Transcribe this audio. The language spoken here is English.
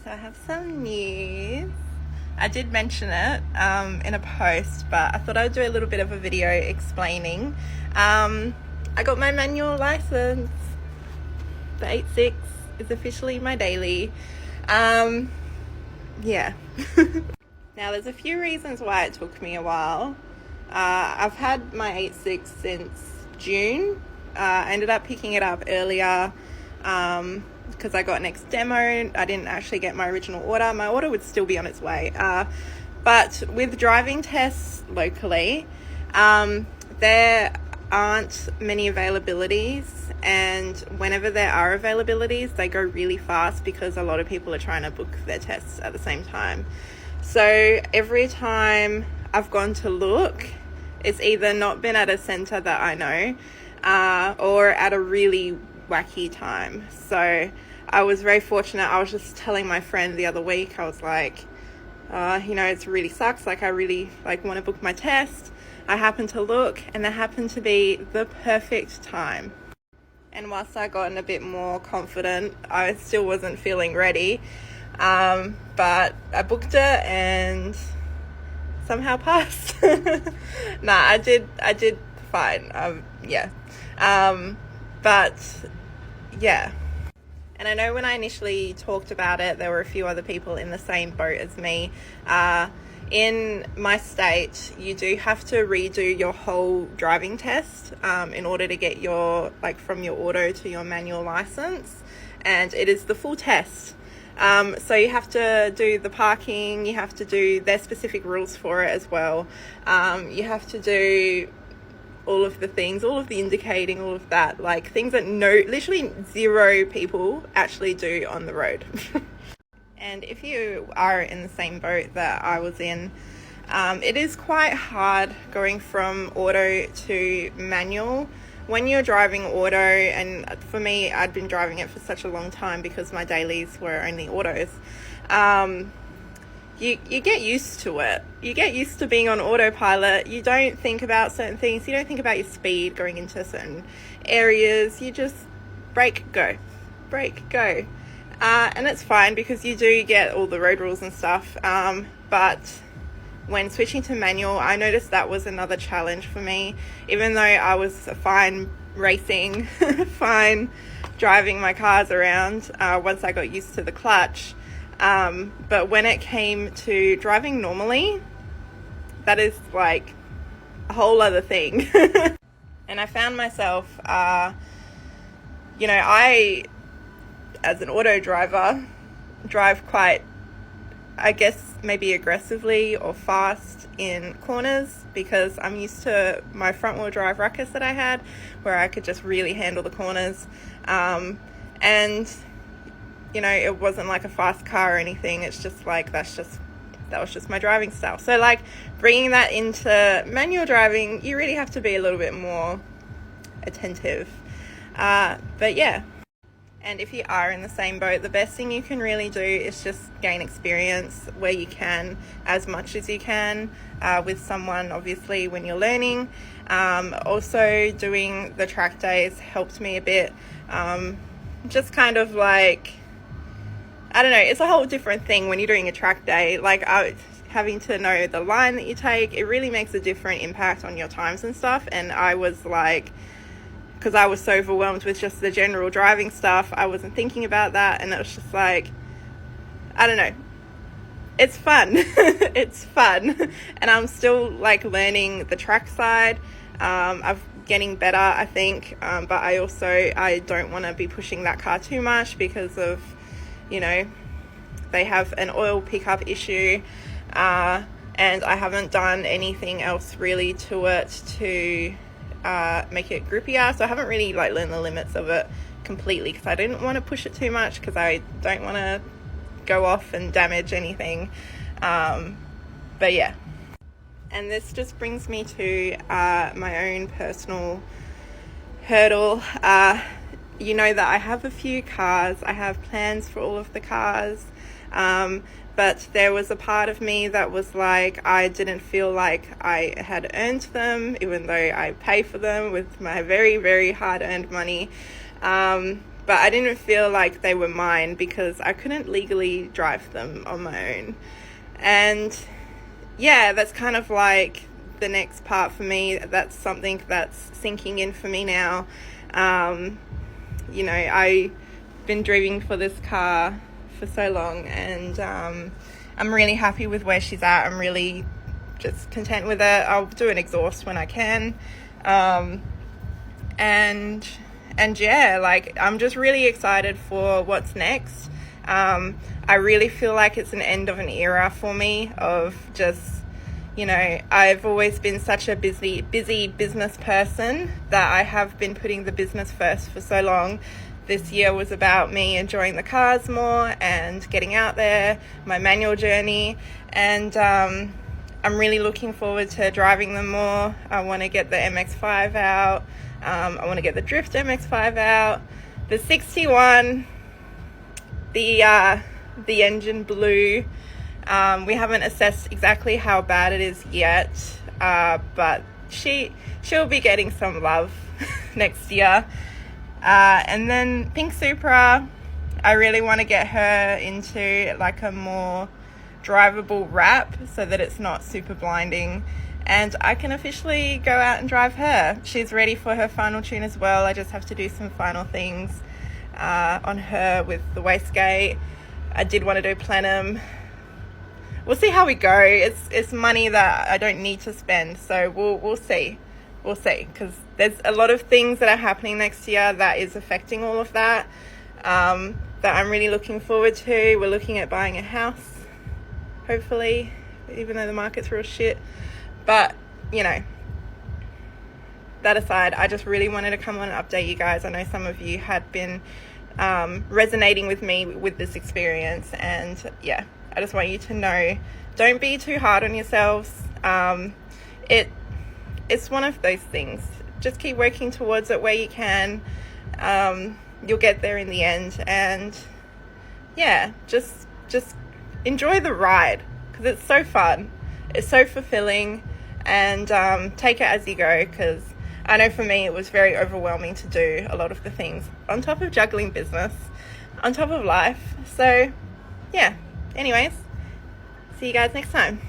So I have some news. I did mention it in a post, but I thought I'd do a little bit of a video explaining. I got my manual license. The 8.6 is officially my daily. Yeah. Now there's a few reasons why it took me a while. I've had my 8.6 since June. I ended up picking it up earlier because I got next demo. I didn't actually get my original order. My order would still be on its way. But with driving tests locally, there aren't many availabilities, and whenever there are availabilities, they go really fast because a lot of people are trying to book their tests at the same time. So every time I've gone to look, it's either not been at a centre that I know or at a really wacky time. So I was very fortunate. I was just telling my friend the other week, I was like, it really sucks. Like, I really want to book my test. I happened to look, and there happened to be the perfect time. And whilst I gotten a bit more confident, I still wasn't feeling ready. But I booked it and somehow passed. I did fine. But yeah. And I know when I initially talked about it, there were a few other people in the same boat as me. In my state, you do have to redo your whole driving test in order to get your, from your auto to your manual license. And it is the full test. So you have to do the parking, you have to do their specific rules for it as well. You have to do all of the things, all of the indicating, all of that, things that literally zero people actually do on the road. And if you are in the same boat that I was in, it is quite hard going from auto to manual. When you're driving auto, and for me, I'd been driving it for such a long time because my dailies were only autos, you get used to it. You get used to being on autopilot. You don't think about certain things. You don't think about your speed going into certain areas. You just brake, go. And it's fine because you do get all the road rules and stuff. But when switching to manual, I noticed that was another challenge for me. Even though I was fine racing, fine driving my cars around once I got used to the clutch. But when it came to driving normally, that is a whole other thing. And I found myself, I, as an auto driver, drive quite, I guess, maybe aggressively or fast in corners because I'm used to my front wheel drive ruckus that I had where I could just really handle the corners. And it wasn't like a fast car or anything. It's just that was just my driving style. So bringing that into manual driving, you really have to be a little bit more attentive. But yeah. And if you are in the same boat, the best thing you can really do is just gain experience where you can, as much as you can, with someone, obviously, when you're learning. Also, doing the track days helped me a bit. Just kind of I don't know, it's a whole different thing when you're doing a track day. Having to know the line that you take, it really makes a different impact on your times and stuff. And I was because I was so overwhelmed with just the general driving stuff, I wasn't thinking about that, and it was just I don't know. It's fun. It's fun. And I'm still learning the track side. I'm getting better, I think, but I don't want to be pushing that car too much because of, they have an oil pickup issue, and I haven't done anything else really to it to make it grippier. So I haven't really learned the limits of it completely because I didn't want to push it too much because I don't want to go off and damage anything. But yeah. And this just brings me to my own personal hurdle. You know that I have a few cars. I have plans for all of the cars. But there was a part of me that was I didn't feel like I had earned them, even though I pay for them with my very, very hard-earned money. But but I didn't feel like they were mine because I couldn't legally drive them on my own. And yeah, that's kind of like the next part for me. That's something that's sinking in for me now. You know, I've been driving for this car for so long, and I'm really happy with where she's at. I'm really just content with it. I'll do an exhaust when I can. And yeah, like, I'm just really excited for what's next. I really feel like it's an end of an era for me of just, you know, I've always been such a busy business person that I have been putting the business first for so long. This year was about me enjoying the cars more and getting out there, my manual journey, and I'm really looking forward to driving them more. I want to get the MX-5 out. I want to get the Drift MX-5 out. The 61, the engine blew. We haven't assessed exactly how bad it is yet, but she'll be getting some love next year. And then Pink Supra, I really want to get her into like a more drivable wrap so that it's not super blinding, and I can officially go out and drive her. She's ready for her final tune as well. I just have to do some final things on her with the wastegate. I did want to do plenum. We'll see how we go. It's money that I don't need to spend, so we'll see. We'll see, because there's a lot of things that are happening next year that is affecting all of that, that I'm really looking forward to. We're looking at buying a house, hopefully, even though the market's real shit. But, you know, that aside, I just really wanted to come on and update you guys. I know some of you had been resonating with me with this experience, and yeah, I just want you to know, don't be too hard on yourselves. It's one of those things. Just keep working towards it where you can. You'll get there in the end, and yeah, just enjoy the ride, because it's so fun. It's so fulfilling, and take it as you go, because I know for me it was very overwhelming to do a lot of the things on top of juggling business, on top of life. So yeah, anyways, see you guys next time.